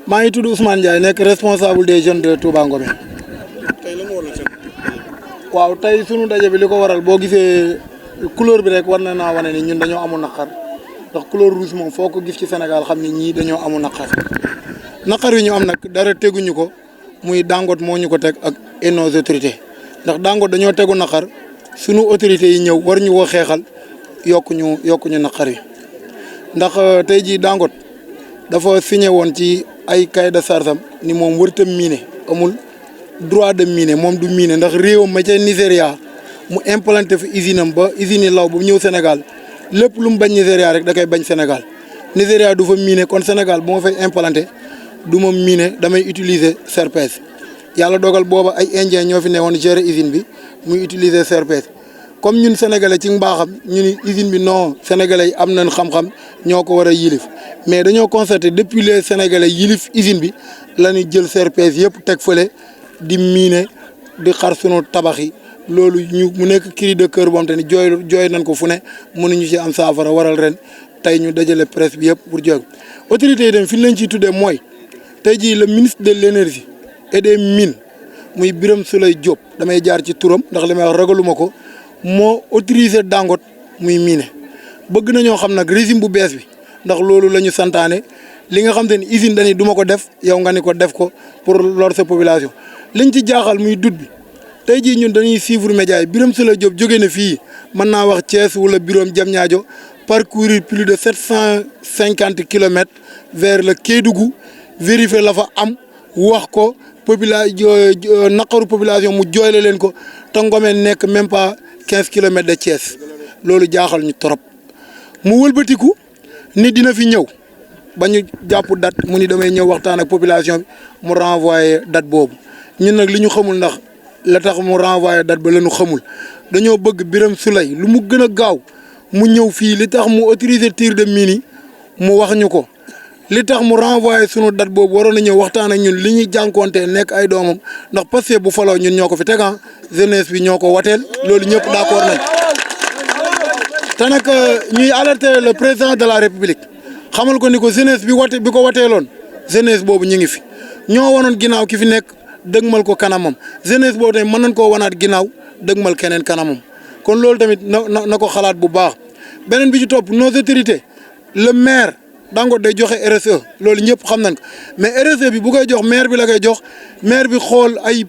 maa ngi tudd Ousmane Ndiaye nekk responsable des jeunes de Touba Ngomé. tey la mu waral seen. waaw tey sunu daje bi li ko waral boo gisee couleur bi rek war na naa wane ni ñun dañoo amu naqar ndax couleur rouge moom foo ko gis ci Sénégal xam ni ñii dañoo amu naqar naqar wi ñu am nag dara teguñu ko muy Dangote moo ñu ko teg ak nos autorités ndax Dangote dañoo tegu naqar sunu autorités yi ñëw war ñu woo xeexal yokkuñu naqar wi ndax tey jii Dangote dafa signé woon ci ay cahier de charge am ni moom wërta miine amul droit de miner moom du miner ndax réewam ma ca Nigéria mu implanté fi usine am ba usine yi law ba ñëw Sénégal lépp lu mu bañ Nigéria rek da koy bañ Sénégal Nigéria du fa miner kon Sénégal bu ma fay implanté du ma miner damay utiliser serpès yàlla dogal booba ay indien ñoo fi newoon gérer usine bi muy utiliser serpès comme ñun sénégalais ci mbaaxam ñu ni usine bi non sénégalais yi am nañ xam-xam ñoo ko war a yilif mais dañoo constaté depuis les sénégalais yilif usine bi la ñu jël serpès yëpp teg fële di miine di xar sunu tabax yi loolu mu nekk cri de cœur boo xam te ni jooy nañ ko fu ne mënuñu ci am saafara waral ren tey ñu dajale presse bi yëpp pour jooy autorités yi dem fi ñu leen ciy tuddee mooy tey jii le ministre de l' énergie et des mines muy Birame Souleye Diop damay jaar ci turam ndax li may wax ragaluma ko moo autorisé Dangote muy miine bëgg nañoo xam nag régime bu bees bi ndax loolu la ñu santaane li nga xam te ni usine dañuy du ma ko def yow nga ni ko def ko pour lor sa population liñ ci jaaxal muy dut bi tey jii ñun dañuy suivre média yi Birame Souleye Diop jóge na fii mën naa wax Thiès wala Birame Diamniadio parcourir plus de 750 kilomètres vers le Kédougou vérifier la fa am wax ko naqaru population mu jooyle leen ko te Ngomé nekk même pas 15 kilomètres de Thiès loolu jaaxal ñu trop mu wëlbatiku ni dina fi ñëw ba ñu jàpp date mu ni damay ñëw waxtaan ak population bi mu renvoyé date boobu ñun nag li ñu xamul ndax la tax mu renvoyé date ba la ñu xamul dañoo bëgg Birame Souleye lu mu gën a gaaw mu ñëw fii li tax mu autorisé tir de mine yi mu wax ñu ko li tax mu renvoyé sunu date boobu waroon na ñëw waxtaan ak ñun li ñuy jànkoonte nekk ay doomam ndax Pastef bu faloo ñun ñoo ko fi tegan jeunesse bi ñoo ko wateel loolu ñëpp d'accord nañ te nag ñuy alerter le président de la république xamal ko ni ko jeunesse bi ko wateeloon jeunesse boobu ñu ngi fi ñoo wanoon ginnaaw ki fi nekk dëgmal ko kanamam jeunesse boobu tamit mën nañ koo wanaat ginnaaw dëgmal keneen kanamam kon loolu tamit na ko xalaat bu baax beneen bi ci topp nos autorités le maire Dangote day joxe RSE loolu ñëpp xam nañ ko mais RSE bi bu koy jox maire bi la koy jox maire bi xool ay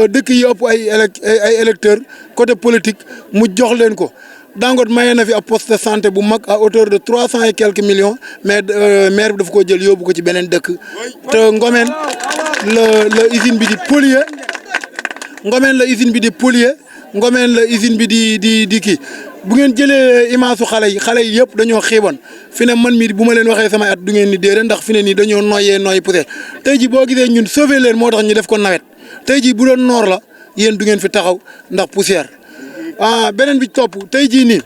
dëkk yi ëpp ay électeurs côté politique mu jox leen ko Dangote maye na fi ab poste de santé bu mag à hauteur de 300 et quelques millions mais maire bi dafa ko jël yóbbu ko ci beneen dëkk te Ngomeen la usine bi di polluer Ngomeen la usine bi di polluer Ngomeen la usine bi di kii bu ngeen jëlee image su xale yi yëpp dañoo xiiboon fi ne man mii bu ma leen waxee samay at du ngeen ni déedéet ndax fi ne nii dañoo nooyi poussière tey ji boo gisee ñun sauver leen moo tax ñu def ko nawet tey jii bu doon noor la yéen du ngeen fi taxaw ndax poussière beneen bi topp tey jii nii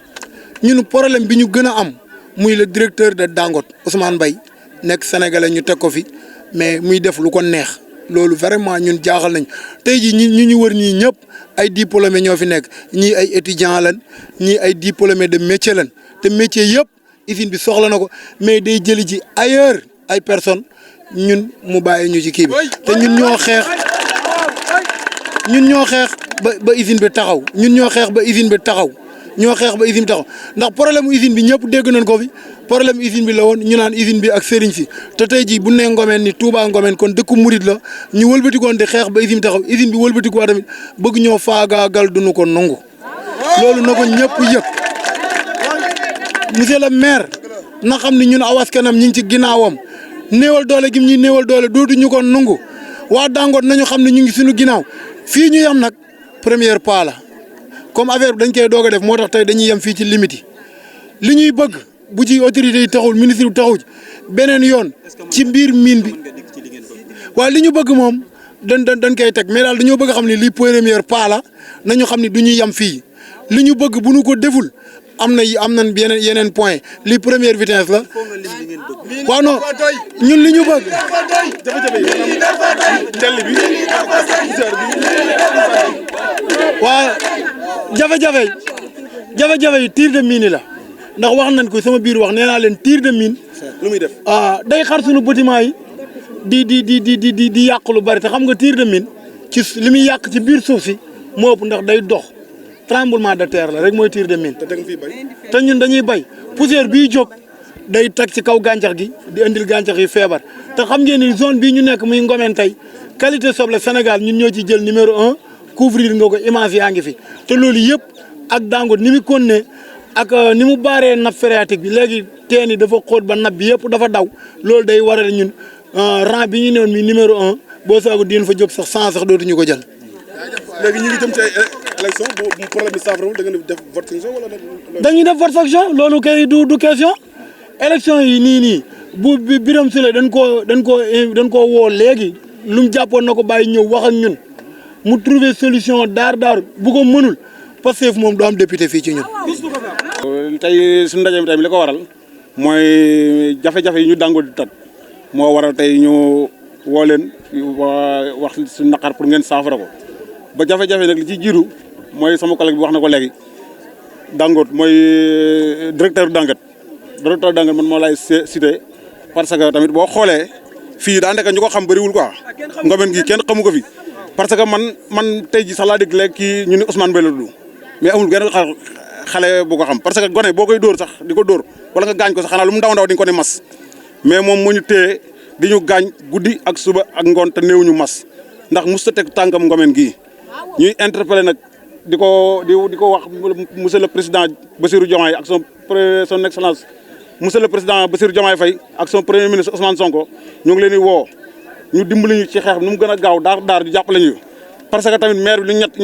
ñun problème bi ñu gën a am muy le directeur de Dangote Ousmane Mbaye nekk sénégalais ñu teg ko fi mais muy def lu ko neex loolu vraiment ñun jaaxal nañ tey jii ñu wër ñii ñëpp ay diplômé ñoo fi nekk ñii ay étudiants lan ñii ay diplômé de métier lan te métier yëpp usine bi soxla na ko mais day jëli ji ailleurs ay personnes ñun mu bàyyi ñu ci kii bi te ñun ñoo xeex ba usine bi taxaw ndax problème usine bi ñëpp dégg nañ ko fi problème usine bi la woon ñu naan usine bi ak sëriñ si te tey jii bu nee Ngomeen ni Touba Ngomeen kon dëkku murit la ñu wëlbatikoon di xeex ba usine bi taxaw usine bi wëlbatikuwaa tamit bëgg ñoo faagaagal duñu ko nangu loolu na ko ñëpp yëg monsieur le maire na xam ni ñun aw askanam ñi ngi ci ginnaawam néewal doole gi ñuy néewal doole dootu ñu ko nangu waa Dangote nañu xam ne ñu ngi suñu ginnaaw fii ñu yem nag première pas la comme affaire bi dañ koy doog a def moo tax tey dañuy yem fii ci limite yi li ñuy bëgg bu ci autorités yi taxul ministre bi taxul beneen yoon ci mbir mine bi waaw li ñu bëgg moom dañ koy teg mais daal dañoo bëgg xam ne lii première pas la nañu xam ne du ñuy yem fii li ñu bëgg bu ñu ko deful am nañ yeneen point li première vitesse la waaw non ñun li ñu bëgg waaw jafe-jafe yi tir de mine la ndax wax nañ ko sama biir wax nee naa leen tir de mine lu muy def day xar suñu bâtiment yi di yàq lu bari te xam nga tir de mine ci li muy yàq ci biir suuf si moo ëpp ndax day dox tremblement de terre la rek mooy tir de mine. te da nga fiy bay. te ñun dañuy bay poussière biy jóg day tag ci kaw gàncax gi di indil gàncax yi feebar te xam ngeen ni zone bii ñu nekk muy Ngomeen tey qualité soble Sénégal ñun ñoo ci jël numéro 1 couvrir nga ko image yaa ngi fi te loolu yëpp ak Dangote ni mu continué ak ni mu baaree nappe phréatique bi léegi teen yi dafa xóot ba nappe bi yëpp dafa daw loolu day waral ñun rang bi ñu newoon mi numéro 1 boo saago diin fa jóg sax 100 sax dootuñu ko jël. léegi ñu ngi jëm ci ay élection bu problème bi saafara da ngeen def vote sanction wala. dañuy def vote sanction loolu kay du question élection yi nii bu Birame Souleye dañ koo woo léegi lu mu jàppoon na ko bàyyi ñëw wax ak ñun mu trouver solution daar bu ko mënul Pastef moom du am député fii ci ñun. tey suñu ndaje mi tamit li ko waral mooy jafe-jafe yi ñu Dangote di tat moo waral tey ñu woo leen wax suñu naqar pour ngeen saafara ko ba jafe-jafe nag li ci jiitu mooy sama collègue bi wax na ko léegi Dangote mooy directeur Dangote man moo lay cité parce que tamit boo xoolee fii daanaka ñu ko xam bëriwul quoi Ngomeen gi kenn xamu ko fi parce que man tey ji sax laa dégg léegi kii ñu ni Ousmane Mbaye la tudd mais amul genn xale bu ko xam parce que gone boo koy dóor sax di ko dóor wala nga gaañ ko sax xanaa lu mu ndaw di nga ko ne mas mais moom moo ñu téye di ñu gaañ guddi ak suba ak ngoon te néew ñu mas ndax mosut a teg tànkam Ngomeen gii ñuy interpellé nag di ko wax monsieur le président Bassirou Diomaye ak son excellence monsieur le président Bassirou Diomaye Faye ak son premier ministre Ousmane Sonko ñu ngi leen di woo ñu dimbali ñu ci xeex nu mu gën a gaaw daar ñu jàppale ñu parce que tamit maire bi ñett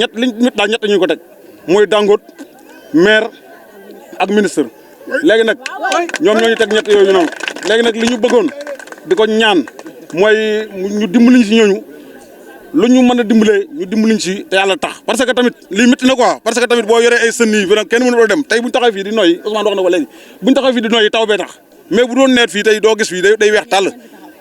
ñu ko teg mooy Dangote maire ak ministre léegi nag ñoom ñoo ñu teg ñett yooyu noonu léegi nag li ñu bëggoon di ko ñaan mooy ñu dimbali ñu si ñooñu lu ñu mën a dimbalee ñu dimbali si te yàlla tax parce que tamit lii métti na quoi parce que tamit boo yoree ay sën yi kenn mënu dem tey bu ñu taxaw fii di noyyi Ousmane wax na ko léegi bu ñu taxaw fii di noyyi taw bee tax mais bu doon neet fii tey doo gis fii day weex tàll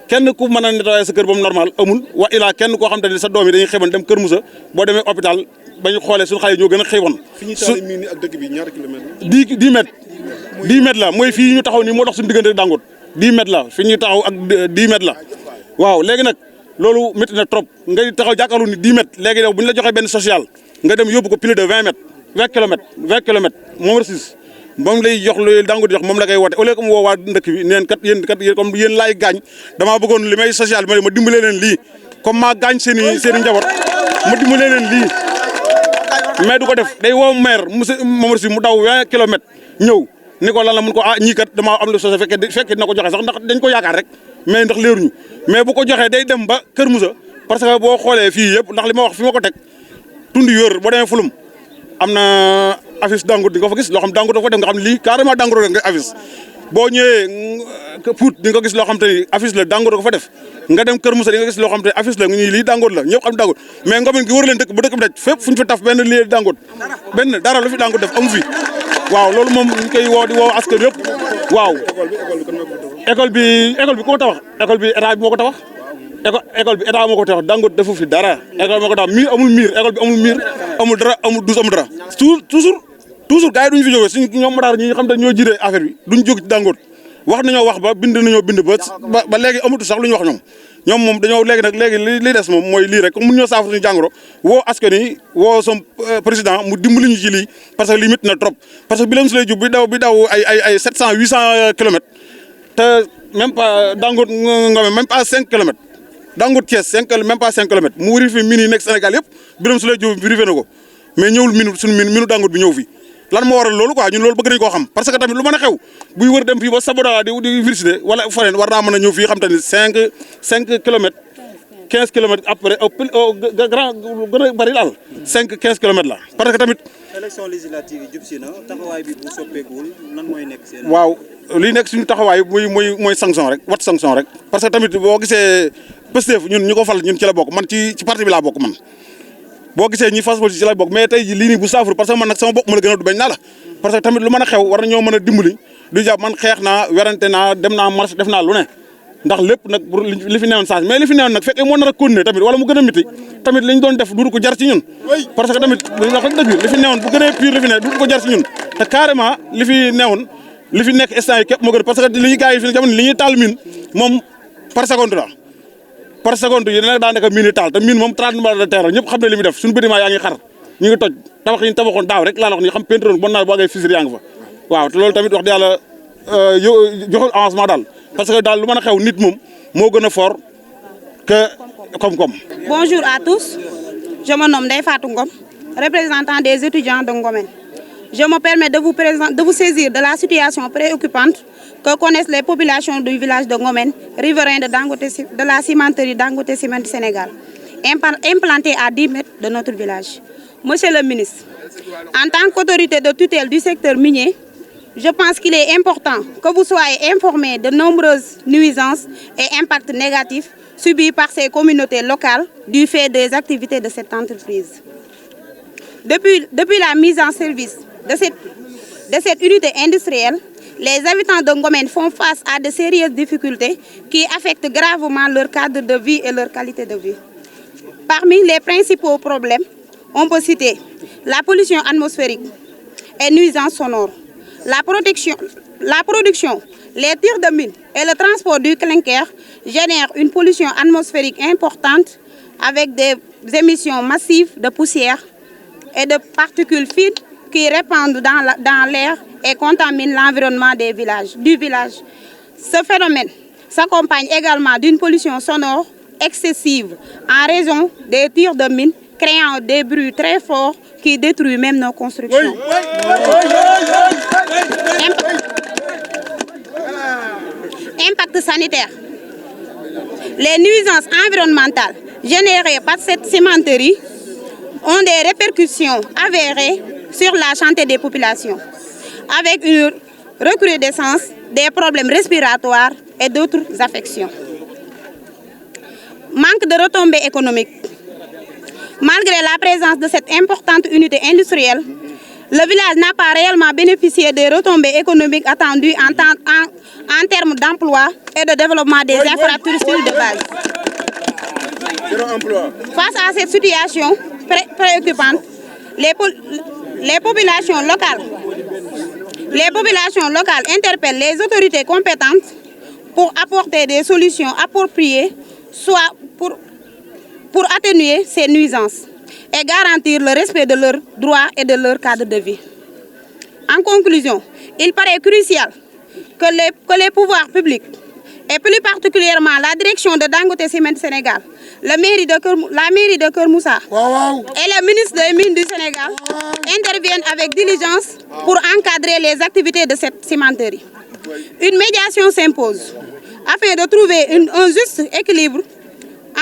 kenn ku mën a nettoyer sa kër ba mu normal amul wa ilaa kenn koo xam te ne sa doom yi dañuy xiiban dem Kër Moussa boo demee hôpital ba ñu xoolee suñu xale yi ñoo gën a xiiban. fi ñuy taal mii nii ak dëkk bi ñaata kilomètres 10 mètres la mooy fii ñu taxaw nii moo dox suñu diggante Dangote 10 mètres la fi ñuy taxaw ak 10 mètres la waaw léegi nag loolu métti na trop ngay taxaw jàkkaarloo ni 10 mètres léegi yow bu ñu la joxee benn social nga dem yóbbu ko plus de 20 mètres 20 kilomètres moom resis moom lay jox lu Dangote jox moom la koy woote au lieu que mu woo waa ndëkk bi neen kat yéen comme yéen laay gaañ damaa bëggoon li may social bi ma dimbalee leen lii comme maa gaañ seen i njaboot ma dimbalee leen lii mais du ko def day woo maire monsieur Momar Sy mu daw 20 kilomètres ñëw ni ko lan la mun ko ñii kat damaa am lu sosé fekkee dina ko joxe sax ndax dañ ko yaakaar rek mais ndax leeruñu mais bu ko joxee day dem ba Kër Moussa parce que boo xoolee fii yëpp ndax li ma wax fi ma ko teg tundi yor boo demee fulum am na affiche Dangote di nga fa gis loo xam Dangote dafa def nga xam ne lii carrément Dangote rek nga affiche boo ñëwee Pout di nga gis loo xam te ni affiche la Dangote ko fa def nga dem Kër Moussa di nga gis loo xam te affiche la ñii lii Dangote la ñëpp xam Dangote mais Ngomeen gi wër leen dëkk ba dëkk bi daj fépp fu ñu fi taf benn lii Dangote benn dara lu fi Dangote def amu fi waaw loolu moom ñu koy woo di woo askan yëpp waaw école bi ku ko tabax école bi état bi moo ko tabax école bi état moo ko tabax Dangote defu fi dara école moo ko tabax miir amul miir école bi amul miir amul dara amul douze amul dara toujours gars yi duñu fi jógee suñu ñoom madaar ñi xam te ñoo jiite affaire bi duñ jóg ci Dangote wax nañoo wax ba bind ba léegi amatu sax lu ñu wax ñoom moom dañoo léegi nag léegi li des moom mooy lii rek comme mun ñoo saafara suñu jàngoro woo askan yi woo som président mu dimbali ñu ci lii parce que lii métti na trop parce que Birame Souleye Diop bi daw ay 700 800 kilomètres te même pas Dangote Ngomeen même pas 5 kilomètres Dangote Thiès même pas 5 kilomètres mu wëri fi mine yi nekk Sénégal yëpp Birame Souleye Diop vérifié na ko mais ñëwul minu Dangote bi ñëw fi lan moo waral loolu quoi ñun loolu bëgg nañu koo xam parce que tamit lu mën a xew buy wër dem fii ba Sabodala di visiter wala faneen war naa mën a ñëw fii xam te ni 5 kilomètres 15 kilomètres après grand gën a bëri daal 15 kilomètres la parce que tamit. élection législative yi jub si na taxawaay bi bu soppeekuwul lan mooy nekk seen. waaw li nekk suñu taxawaay mooy sanction rek wat sanction rek parce que tamit boo gisee Pastef ñun ñu ko fal ñun ci la bokk man ci parti bi laa bokk man. boo gisee ñi fas ci la bokk mais tey ji lii nii bu saafara parce que man nag sama bopp ma la gën a du bañ naa la parce que tamit lu mën a xew war na ñoo mën a dimbali du jàpp man xeex naa werante naa dem naa marche def naa lu ne ndax lépp nag pour li fi newoon change mais li fi newoon nag fekkee moo nar a continuer tamit wala mu gën a miti tamit li ñu doon def du ko jar ci ñun parce que tamit wax dëgg li fi newoon bu gënee pire li fi ne du ko jar ci ñun te carrément li fi newoon li fi nekk instant yi képp moo gën parce que li gars yi fi jamono li ñuy taal min moom par seconde la par seconde yi nag daanaka mine taal te mine moom tremblement de terre ñëpp xam ne li muy def suñu bâtiment yaa ngi xar ñu ngi toj tabax yi ñu tabaxoon daaw rek laa wax ni xam peinture bon naa boo agee fissure yaa ngi fa waaw te loolu tamit wax dëgg yàlla joxul avancement daal parce que daal lu mën a xew nit moom moo gën a fort que koom-koom. Bonjour à tous, je me nomme Ndeye Fatou Ngom, représentant des étudiants de Ngomen. Je me permets de vous saisir de la situation préoccupante que connaissent les populations du village de Ngomen, riverain de la cimenterie Dangote Ciment Sénégal, implantée à 10 mètres de notre village. Monsieur le ministre, en tant qu'autorité de tutelle du secteur minier, je pense qu'il est important que vous soyez informés de nombreuses nuisances et impacts négatifs subis par ces communautés locales du fait des activités de cette entreprise. Depuis la mise en service de cette unité industrielle, les habitants de Ngomen font face à de sérieuses difficultés qui affectent gravement leur cadre de vie et leur qualité de vie. Parmi les principaux problèmes, on peut citer la pollution atmosphérique et nuisances sonores, la production, les tirs de mine et le transport du clinker génèrent une pollution atmosphérique importante avec des émissions massives de poussière et de particules fines qui répandent dans l'air et contaminent l'environnement du village. Ce phénomène s'accompagne également d'une pollution sonore excessive en raison des tirs de mine, créant des bruits très forts qui détruisent même nos constructions. Impact sanitaire. Les nuisances environnementales générées par cette cimenterie ont des répercussions avérées sur la santé des populations, avec une recrudescence des problèmes respiratoires et d'autres affections. Manque de retombées économiques. Malgré la présence de cette importante unité industrielle, le village n'a pas réellement bénéficié des retombées économiques attendues en termes d'emploi et de développement des infrastructures de base. Face à cette situation préoccupante, les populations locales interpellent les autorités compétentes pour apporter des solutions appropriées, soit pour atténuer ces nuisances et garantir le respect de leurs droits et de leur cadre de vie. En conclusion, il paraît crucial que les pouvoirs publics, et plus particulièrement la direction de Dangote Ciment Sénégal, la mairie de Keur Moussa et le ministre des Mines du Sénégal interviennent avec diligence pour encadrer les activités de cette cimenterie. Une médiation s'impose afin de trouver un juste équilibre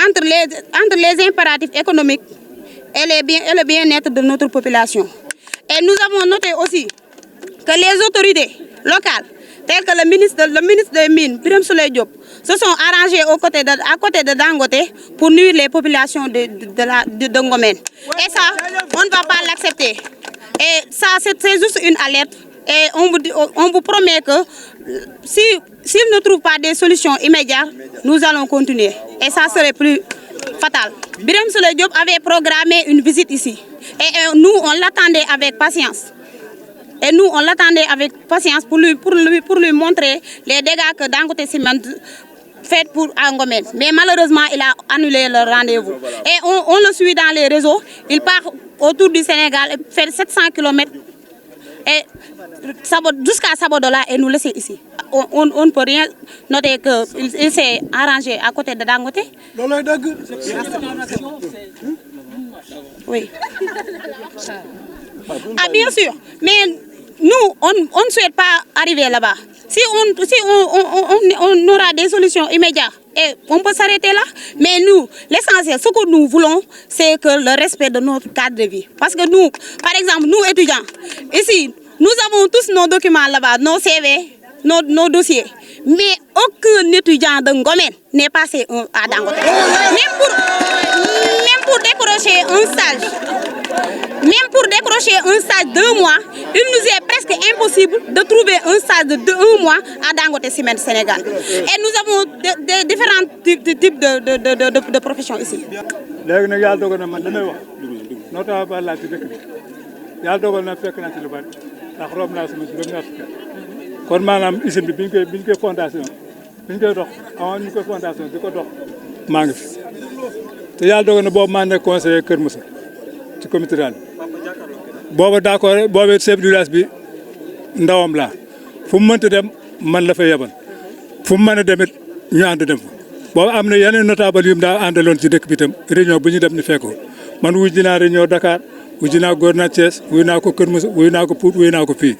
entre les impératifs économiques et le bien-être de notre population. Et nous avons noté aussi que les autorités locales, telles que le ministre des Mines, Birame Souleye Diop, se sont arrangés à côté de Dangote pour nuire les populations de Ngomen. Et ça, on ne va pas l'accepter. Et ça, c'est juste une alerte. Et on vous promet que s'ils ne trouvent pas des solutions immédiates, nous allons continuer. Et ça serait plus fatal. Birame Souleye Diop avait programmé une visite ici. Et nous, on l'attendait avec patience. Pour lui montrer les dégâts que Dangote Ciment fait pour Ngomen. Mais malheureusement, il a annulé le rendez-vous. Et on le suit dans les réseaux. Il part autour du Sénégal, et fait 700 km et jusqu'à Sabodola et nous laisser ici. On ne peut rien noter qu'il s'est arrangé à côté de Dangote. Oui. Ah, bien sûr. Mais nous, on ne souhaite pas arriver là-bas. Si on aura des solutions immédiates, et on peut s'arrêter là. Mais nous, l'essentiel, ce que nous voulons, c'est que le respect de notre cadre de vie. Parce que nous, par exemple, nous étudiants, ici, nous avons tous nos documents là-bas, nos CV, nos dossiers. Mais aucun étudiant de Ngomen n'est passé à Dangote. Même pour décrocher un stage 2 mois, il nous est presque impossible de trouver un stage de 1 mois à Dangote Ciment Sénégal. Et nous avons différents types de professions ici. léegi nag yàlla dogal na man damay wax notamment par la ci dëkk bi yàlla dogal na fekk naa ci lu bari ndax romb naa sama juróom-ñaar kon maanaam usine bi biñ koy fondation biñ koy dox avant ñu koy fondation di ko dox maa ngi fi te yàlla dogal na boobu maa nekk conseiller Kër Moussa ci comité rural bi booba d'accord booba chef du village bi ndawam laa fu mu mënta dem man la fa yebal fu mu mën a demit ñu ànd dem fa boobu am na yeneen notable yu mu daa àndaloon ci dëkk bi itam réunion bu ñu dem ñu fekkoo man wuy dinaa réunion Dakar wuy dinaa gouverneur Thiès wuy naa ko Kër Moussa wuy naa ko Pout wuy naa ko fii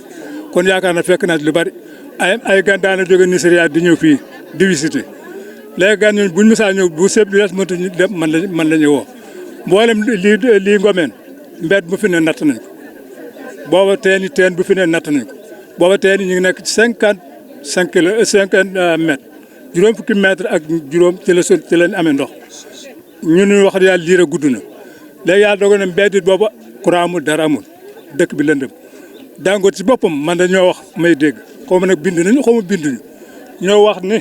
kon yaakaar na fekk naa lu bari ay gan daana jóge Nigeria di ñëw fii di visiter léegi gan ñooñu buñ mësaa ñëw bu chef du village mënta ñu dem man la ñu woo mboolem lii ngomeen mbedd bu fi ne natt nañ ko booba teen bu fi ne natt nañ ko booba teen yi ñu ngi nekk ci 50 mètres juróom fukki mètre ak juróom ci lañ amee ndox ñun wax yàlla liir a gudd na léegi yàlla dogal na mbedd booba courant amul dara amul dëkk bi lëndëm Dangote ci boppam man dañoo wax may dégg xaw ma nag bind nañu xaw ma binduñu ñoo wax ne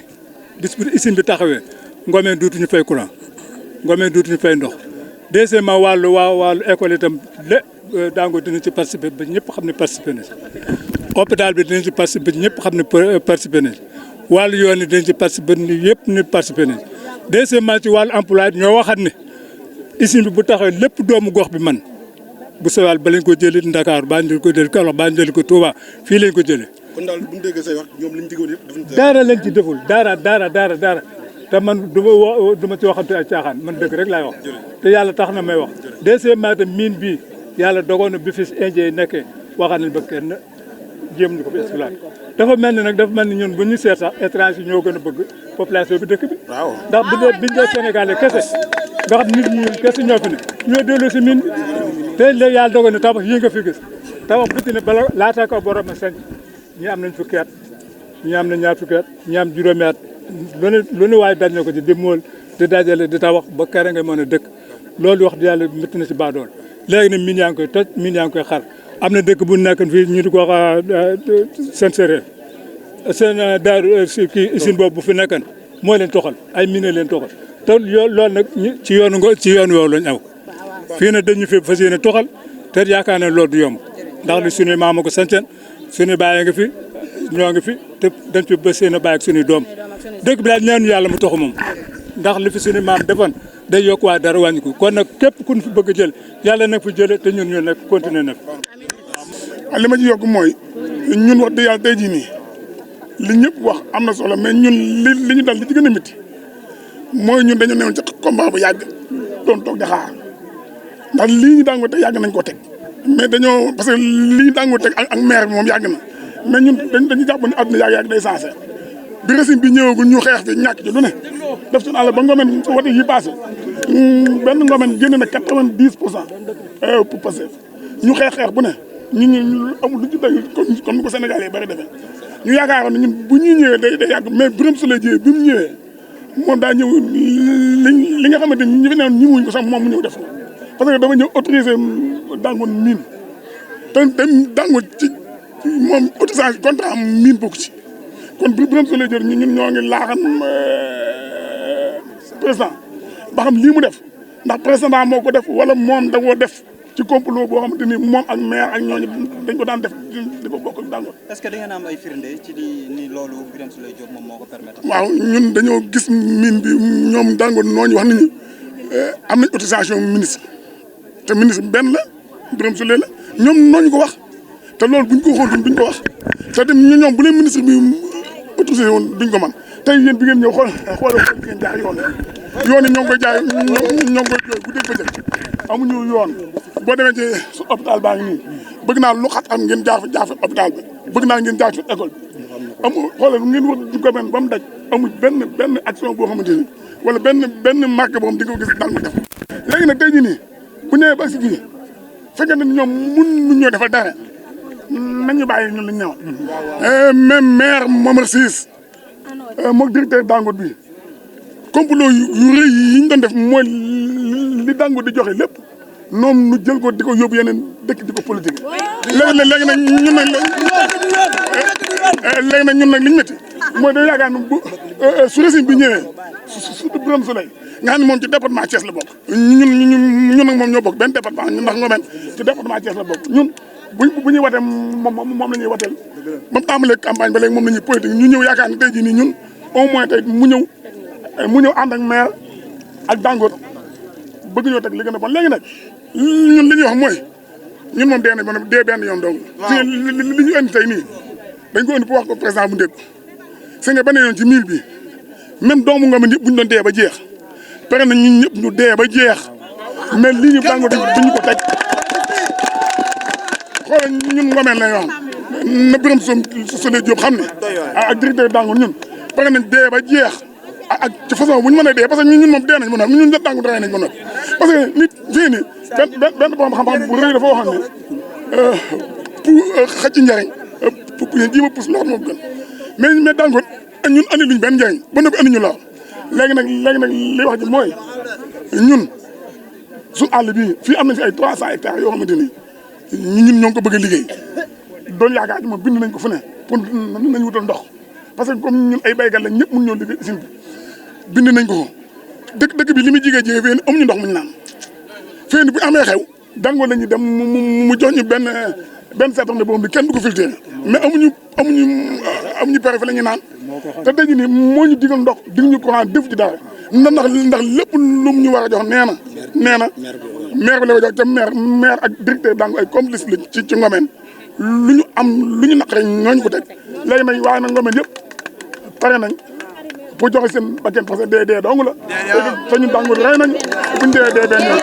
bis bu usine bi taxawee Ngomeen duutuñu fay courant Ngomeen duutuñu fay ndox deuxièmement wàllu école itam Dangote dina ci participer ba ñëpp xam ne participer na ci hôpital bi dinañ ci participer ba ñëpp xam ne participer na ci wàllu yoon yi dinañ ci participer ni yëpp ni participer na ci deuxièmement ci wàllu emploi ñoo waxat ne usine bi bu taxawee lépp doomu gox bi man bu sowal ba lañ ko jëlee Dakar baa ñu ko jëlee Kaolack baa ñu jëlee ko Touba fii lañ ko jëlee. kon daal bu ñu déggee say wax ñoom liñ digoon yëpp dara lañ ci deful dara te man du ma ci waxante ay caaxaan man dëgg rek laay wax te yàlla tax na may wax deuxièmement itam mine bii yàlla dogoon na bi fi indien yi nekkee waxaan nañ ba kenn jéem ñu ko fi exploité dafa mel ni nag dafa mel ni ñun bu ñu seet sax étranger ñoo gën a bëgg population bi dëkk bi ndax biñ dee Sénégalais kese nga xam nit ñi kese ñoo fi ne ñoo dellu si mine bi te léegi yàlla dogoon na tabax yi nga fi gis tabax bu ci ne bala laata ko borom a sañ ñi am nañ fukki at ñi am nañ ñaar fukki at ñi am juróomi at lu ne waaye daj na ko ci di mool di dajale di tabax ba kere nga mën a dëkk loolu wax di yàlla métti na ci baadool léegi nag mine yaa ngi koy toj mine yaa ngi koy xar am na dëkk bu nekk fii ñu di ko wax seen séeréer seen daaru kii usine boobu bu fi nekkan moo leen toxal ay mine leen toxal te loolu nag ci yoon woowu lañ aw fii nag dañu fi fas yéene toxal te yaakaar ne loolu du yomb ndax li suñuy maama ko sañceen suñuy baay nga fi ñoo ngi fi te dañ fi bës seen a baay ak suñuy doom dëkk bi daal ñaanu yàlla mu toxu moom ndax li fi suñu maam defoon day yokk waa dara wàññi ko kon nag képp ku ñu fi bëgg a jël yàlla nag fi jëlee te ñun ñu nekk continuer na fi. li ma ci yokk mooy ñun wax dëgg yàlla tey jii nii li ñëpp wax am na solo mais ñun li ñu dal li ci gën a métti mooy ñun dañoo newoon ci combat bu yàgg doon toog di xaar ndax lii ñu Dangote teg yàgg nañ koo teg mais dañoo parce que lii ñu Dangote teg ak maire bi moom yàgg na mais ñun dañu jàpp ne àdduna yàgg day sensé bi régime bi ñëwagul ñu xeex fi ñàkk ci lu ne def ci àll ba Ngomeen wote yi passé benn Ngomeen génne na 90% pour Pastef ñu xeex bu ne ñu amul lu ci day comme ni ko Sénégal yi bari defee ñu yaakaaroon ne ñun bu ñuy ñëwee day yàgg mais Birame Souleye Dieng bi mu ñëwee moom daa ñëw li nga xamante ni ñi fi newoon ñi wuñ ko sax moom mu ñëw def ko parce que dama ñëw autorisé Dangote mine te Dangote ci moom autorisation contrat am mine bokk ci kon Birame Souleye Dieng ñun ñoo ngi laaxan président ba xam lii mu def ndax président moo ko def wala moom da koo def ci complot boo xamante ni moom ak maire ak ñooñu dañ ko daan def di ko bokk ak Dangote. est-ce que da ngeen am ay firnde ci ni loolu Birame Souleye Dieng moom moo ko permettre. waaw ñun dañoo gis mine bi ñoom Dangote nooñu wax nañu am nañ autorisation ministre te ministre benn la Birame Souleye la ñoom nooñu ko wax te loolu buñ ko waxoon duñ ko wax te dem ñoom bu leen ministre bi autorisé woon duñ ko man tey yéen bi ngeen ñëw xool ngeen jaar yoon yi ñoo ngi koy jaay ñoo ngi koy jooy bu dégg bëccëg amuñu yoon boo demee ci su hôpital baa ngi nii bëgg naa lu xat am ngeen jaar fi hôpital bi bëgg naa ngeen jaar fi école bi amul xoolal ngeen wax du ko ba mu daj amul benn action boo xamante ni wala benn marque boo xam di nga ko gis daan ko def léegi nag tey jii nii bu ñëwee ba si fii fekkee ne ñoom mun ñoo defal dara nañu bàyyi ñun lañ ñëwoon même maire Momar Ciss moom directeur Dangote bi complot yu rëy yi ñu doon def mooy li Dangote di joxe lépp noonu nu jël ko di ko yóbbu yeneen dëkk di ko politique léegi nag ñun nag li ñu métti mooy day yaakaar ne bu su régime bi ñëwee surtout Birame Souleye nga xam ne moom ci département Thiès la bokk ñun nag moom ñoo bokk benn département ñun ndax Ngomeen ci département Thiès la bokk ñun bu ñuy watee moom la ñuy wateel ba mu tàmbalee campagne ba léegi moom la ñuy politique ñu ñëw yaakaar ne tey jii nii ñun au moins tey mu ñëw ànd ak maire ak Dangote bëgg ñoo teg li gën a bon léegi nag ñun li ñuy wax mooy ñun moom dee nañ ba dee benn yoon dong. waaw li ñu indi tey nii dañ ko indi pour wax ko président bu ndégg si nga benn yoon ci 1000 bi même doomu Ngomeen yëpp bu ñu doon dee ba jeex pare na ñun ñëpp ñu dee ba jeex mais lii ñu Dangote duñu ko teg xoolal ñun Ngomeen lay wax na Birame Souleye Diop xam ne ak directeur Dangote ñun pare nañ dee ba jeex ak ci façon bu ñu mën a dee parce que ñun moom dee nañ ba noppi ñun Dangote rey nañ ba noppi parce que nit fii nii benn borom xam-xam bu rëy dafa waxoon ne pour xëcc njariñ pour ji ma pousse loxo moo gën mais Dangote ñun andi luñ benn njariñ ba noppi andi ñu lool léegi nag li wax ji mooy ñun suñu àll bii fii am nañ fi ay 300 hectares yoo xamante ni ñun ñoo ngi ko bëgg a liggéey doon yaakaar ci moom bind nañ ko fu ne pour nañ wutal ndox parce que comme ñun ay béykat lañ ñëpp mun ñoo liggéey usine bi bind nañ ko ko dëkk bi li muy jigee fii amuñu ndox muñ naan fii bu amee xew Dangote la ñuy dem mu jox ñu benn seetam ne boobu bi kenn du ko filtré mais amuñu pare fa la ñuy naan te tey jii nii moo ñu digal ndox dig ñu courant def ci dara ndax lépp lu ñu war a jox nee na maire bi la ko jox te maire ak directeur Dangote ay complice la ci Ngomeen lu ñu naqare ñooñu ko teg léegi nag waaye nag Ngomeen yëpp pare nañ pour joxe seen bakkan parce que dee dong la te ñun Dangote rey nañ buñ dee benn yoon